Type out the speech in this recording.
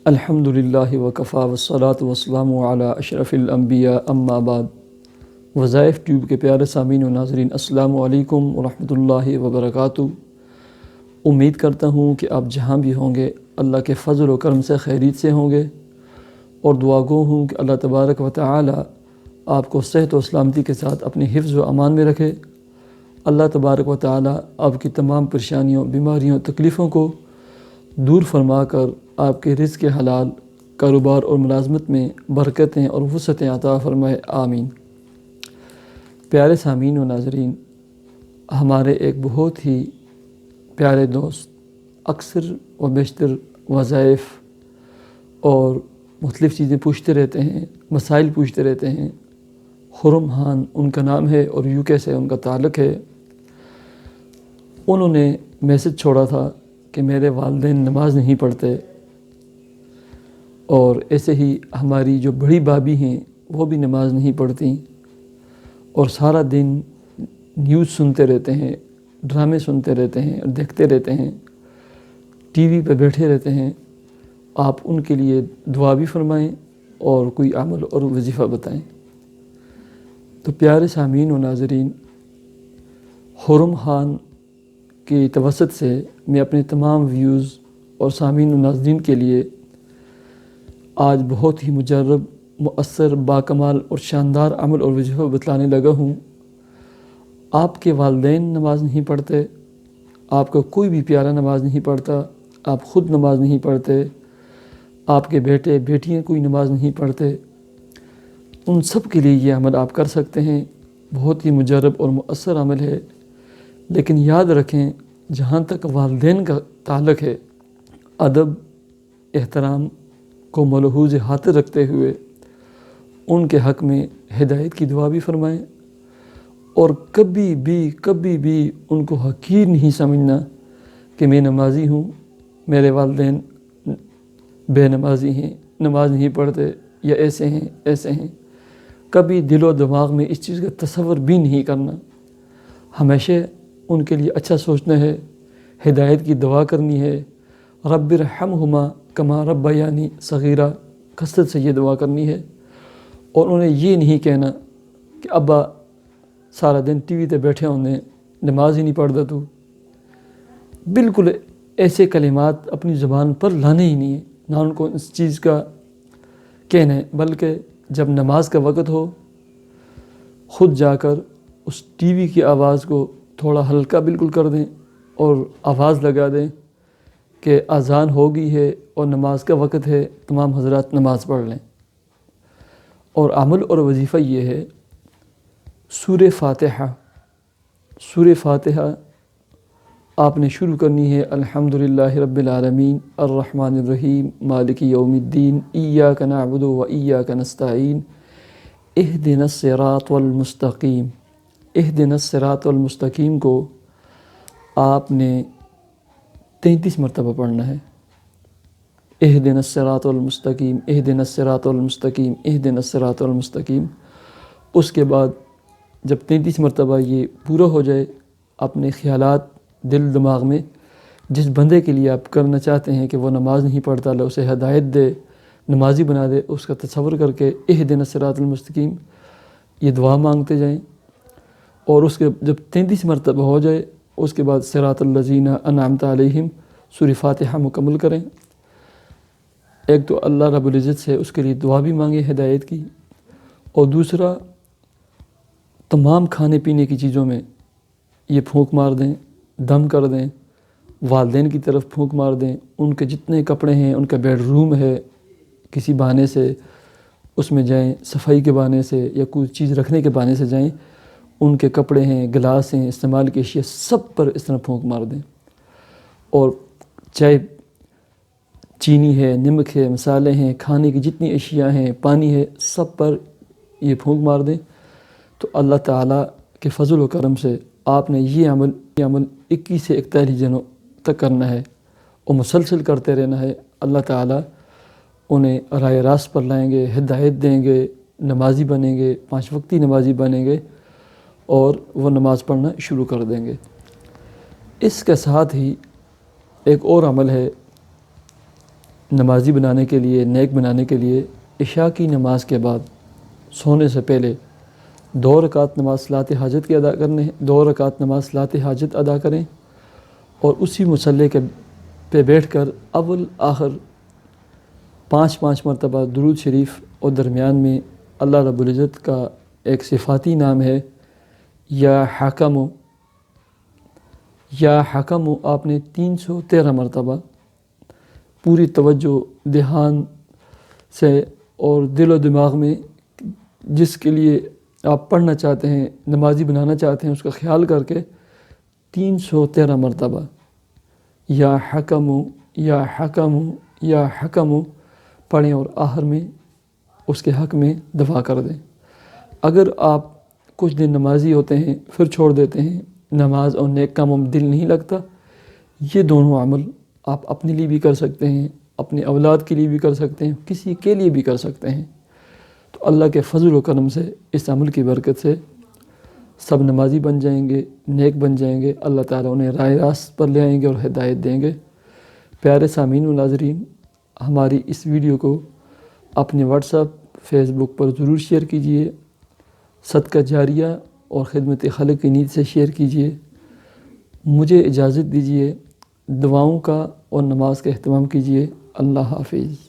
الحمدللہ وکفا والصلاۃ والسلام علی اشرف الانبیاء اما بعد۔ وظائف ٹیوب کے پیارے سامعین و ناظرین، السلام علیکم ورحمۃ اللہ وبرکاتہ۔ امید کرتا ہوں کہ آپ جہاں بھی ہوں گے اللہ کے فضل و کرم سے خیریت سے ہوں گے، اور دعا گو ہوں کہ اللہ تبارک و تعالی آپ کو صحت و سلامتی کے ساتھ اپنے حفظ و امان میں رکھے۔ اللہ تبارک و تعالی آپ کی تمام پریشانیوں، بیماریوں، تکلیفوں کو دور فرما کر آپ کے رزق حلال، کاروبار اور ملازمت میں برکتیں اور وسعتیں عطا فرمائے، آمین۔ پیارے سامعین و ناظرین، ہمارے ایک بہت ہی پیارے دوست اکثر و بیشتر وظائف اور مختلف چیزیں پوچھتے رہتے ہیں، مسائل پوچھتے رہتے ہیں۔ خرم خان ان کا نام ہے اور UK سے ان کا تعلق ہے۔ انہوں نے میسج چھوڑا تھا کہ میرے والدین نماز نہیں پڑھتے، اور ایسے ہی ہماری جو بڑی بھابھی ہیں وہ بھی نماز نہیں پڑھتی، اور سارا دن نیوز سنتے رہتے ہیں، ڈرامے سنتے رہتے ہیں اور دیکھتے رہتے ہیں، ٹی وی پہ بیٹھے رہتے ہیں۔ آپ ان کے لیے دعا بھی فرمائیں اور کوئی عمل اور وظیفہ بتائیں۔ تو پیارے سامعین و ناظرین، خرم خان کی توسط سے میں اپنے تمام ویوز اور سامعین و ناظرین کے لیے آج بہت ہی مجرب، مؤثر، باکمال اور شاندار عمل اور وظیفہ بتلانے لگا ہوں۔ آپ کے والدین نماز نہیں پڑھتے، آپ کا کوئی بھی پیارا نماز نہیں پڑھتا، آپ خود نماز نہیں پڑھتے، آپ کے بیٹے بیٹیاں کوئی نماز نہیں پڑھتے، ان سب کے لیے یہ عمل آپ کر سکتے ہیں۔ بہت ہی مجرب اور مؤثر عمل ہے، لیکن یاد رکھیں جہاں تک والدین کا تعلق ہے، ادب، احترام کو ملحوظ خاطر رکھتے ہوئے ان کے حق میں ہدایت کی دعا بھی فرمائیں، اور کبھی بھی ان کو حقیر نہیں سمجھنا کہ میں نمازی ہوں، میرے والدین بے نمازی ہیں، نماز نہیں پڑھتے، یا ایسے ہیں۔ کبھی دل و دماغ میں اس چیز کا تصور بھی نہیں کرنا۔ ہمیشہ ان کے لیے اچھا سوچنا ہے، ہدایت کی دعا کرنی ہے، رب ارحمہما کما ربیانی صغیرہ، کثرت سے یہ دعا کرنی ہے، اور انہیں یہ نہیں کہنا کہ ابا سارا دن ٹی وی تے بیٹھے ہوندے، نماز ہی نہیں پڑھتا تو۔ بالکل ایسے کلمات اپنی زبان پر لانے ہی نہیں ہے، نہ ان کو اس چیز کا کہنا ہے، بلکہ جب نماز کا وقت ہو خود جا کر اس ٹی وی کی آواز کو تھوڑا ہلکا بالکل کر دیں اور آواز لگا دیں کہ اذان ہو گئی ہے اور نماز کا وقت ہے، تمام حضرات نماز پڑھ لیں۔ اور عمل اور وظیفہ یہ ہے، سورہ فاتحہ آپ نے شروع کرنی ہے، الحمدللہ رب العالمین الرحمن الرحیم مالک یوم الدین ایاک نعبد و ایاک نستعین اہدنا الصراط المستقیم۔ اہدنا الصراط المستقیم کو آپ نے 33 مرتبہ پڑھنا ہے۔ اہدنا الصراط المستقیم، اہدنا الصراط المستقیم، اہدنا الصراط المستقیم۔ اس کے بعد جب 33 مرتبہ یہ پورا ہو جائے، اپنے خیالات دل دماغ میں جس بندے کے لیے آپ کرنا چاہتے ہیں کہ وہ نماز نہیں پڑھتا، اللہ اسے ہدایت دے، نمازی بنا دے، اس کا تصور کر کے اہدنا الصراط المستقیم یہ دعا مانگتے جائیں، اور اس کے جب 33 مرتبہ ہو جائے اس کے بعد صراط الذین انعمت علیہم سورہ فاتحہ مکمل کریں۔ ایک تو اللہ رب العزت سے اس کے لیے دعا بھی مانگے ہدایت کی، اور دوسرا تمام کھانے پینے کی چیزوں میں یہ پھونک مار دیں، دم کر دیں، والدین کی طرف پھونک مار دیں، ان کے جتنے کپڑے ہیں، ان کا بیڈ روم ہے، کسی بہانے سے اس میں جائیں، صفائی کے بہانے سے یا کوئی چیز رکھنے کے بہانے سے جائیں، ان کے کپڑے ہیں، گلاس ہیں، استعمال کی اشیاء سب پر اس طرح پھونک مار دیں، اور چاہے چینی ہے، نمک ہے، مسالے ہیں، کھانے کی جتنی اشیاء ہیں، پانی ہے، سب پر یہ پھونک مار دیں۔ تو اللہ تعالیٰ کے فضل و کرم سے آپ نے یہ عمل 21 سے 41 دنوں تک کرنا ہے، اور مسلسل کرتے رہنا ہے۔ اللہ تعالیٰ انہیں راہ راست پر لائیں گے، ہدایت دیں گے، نمازی بنیں گے، 5 وقتی نمازی بنیں گے، اور وہ نماز پڑھنا شروع کر دیں گے۔ اس کے ساتھ ہی ایک اور عمل ہے نمازی بنانے کے لیے، نیک بنانے کے لیے عشاء کی نماز کے بعد سونے سے پہلے 2 رکعت نماز صلاۃ حاجت کی ادا کرنے، 2 رکعت نماز صلاۃ حاجت ادا کریں، اور اسی مصلی پہ بیٹھ کر اول آخر 5 مرتبہ درود شریف، اور درمیان میں اللہ رب العزت کا ایک صفاتی نام ہے یا حکم، آپ نے 313 مرتبہ پوری توجہ، دھیان سے اور دل و دماغ میں جس کے لیے آپ پڑھنا چاہتے ہیں، نمازی بنانا چاہتے ہیں، اس کا خیال کر کے 313 مرتبہ یا حکم پڑھیں، اور آخر میں اس کے حق میں دعا کر دیں۔ اگر آپ کچھ دن نمازی ہوتے ہیں پھر چھوڑ دیتے ہیں، نماز اور نیک کاموں میں دل نہیں لگتا، یہ دونوں عمل آپ اپنے لیے بھی کر سکتے ہیں، اپنے اولاد کے لیے بھی کر سکتے ہیں، کسی کے لیے بھی کر سکتے ہیں۔ تو اللہ کے فضل و کرم سے، اس عمل کی برکت سے سب نمازی بن جائیں گے، نیک بن جائیں گے، اللہ تعالیٰ انہیں راہ راست پر لے آئیں گے اور ہدایت دیں گے۔ پیارے سامعین و ناظرین، ہماری اس ویڈیو کو اپنے واٹس ایپ، فیس بک پر ضرور شیئر کیجیے، صدقہ جاریہ اور خدمت خلق کی نیت سے شیئر کیجیے۔ مجھے اجازت دیجیے، دعاؤں کا اور نماز کا اہتمام کیجیے۔ اللہ حافظ۔